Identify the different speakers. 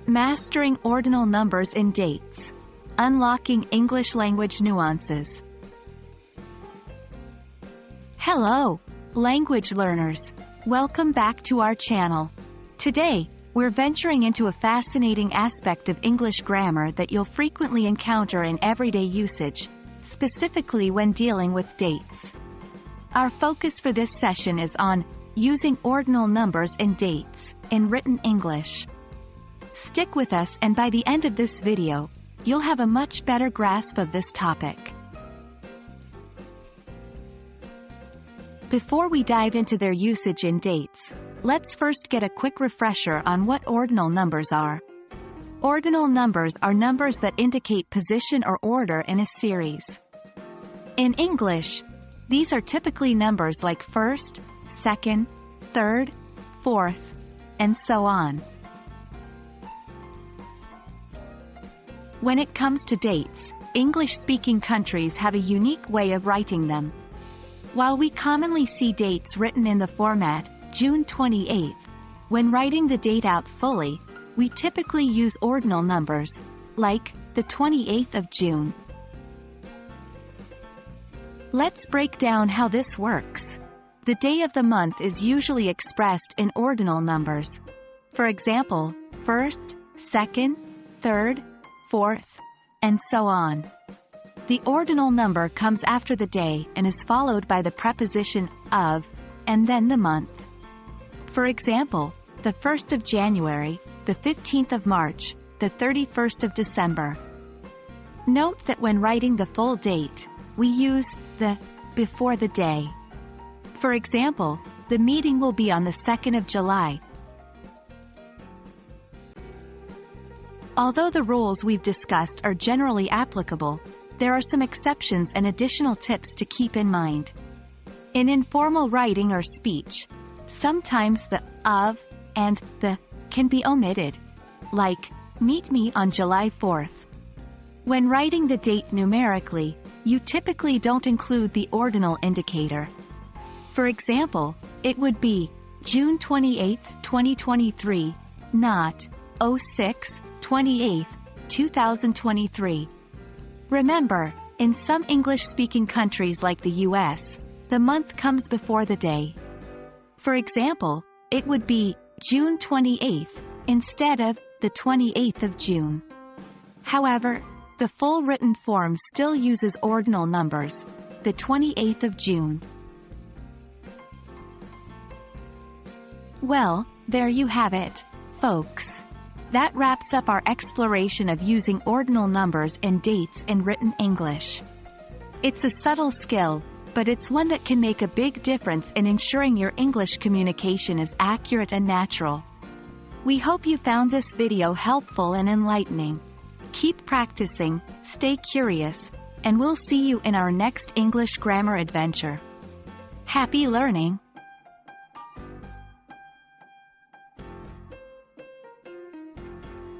Speaker 1: Mastering ordinal numbers in dates. Unlocking English language nuances. Hello, language learners. Welcome back to our channel. Today, we're venturing into a fascinating aspect of English grammar that you'll frequently encounter in everyday usage, specifically when dealing with dates. Our focus for this session is on using ordinal numbers in dates in written English. Stick with us, and by the end of this video, you'll have a much better grasp of this topic. Before we dive into their usage in dates, let's first get a quick refresher on what ordinal numbers are. Ordinal numbers are numbers that indicate position or order in a series. In English, these are typically numbers like first, second, third, fourth, and so on. When it comes to dates, English-speaking countries have a unique way of writing them. While we commonly see dates written in the format June 28th, when writing the date out fully, we typically use ordinal numbers, like the 28th of June. Let's break down how this works. The day of the month is usually expressed in ordinal numbers. For example, first, second, third, fourth, and so on. The ordinal number comes after the day and is followed by the preposition of, and then the month. For example, the 1st of January, the 15th of March, the 31st of December. Note that when writing the full date, we use the before the day. For example, the meeting will be on the 2nd of July. Although the rules we've discussed are generally applicable, there are some exceptions and additional tips to keep in mind. In informal writing or speech, sometimes the of and the can be omitted, like, meet me on July 4th. When writing the date numerically, you typically don't include the ordinal indicator. For example, it would be June 28, 2023, not 06/28, 2023. Remember, in some English-speaking countries like the US, the month comes before the day. For example, it would be June 28th instead of the 28th of June. However, the full written form still uses ordinal numbers, the 28th of June. Well, there you have it, folks. That wraps up our exploration of using ordinal numbers and dates in written English. It's a subtle skill, but it's one that can make a big difference in ensuring your English communication is accurate and natural. We hope you found this video helpful and enlightening. Keep practicing, stay curious, and we'll see you in our next English grammar adventure. Happy learning!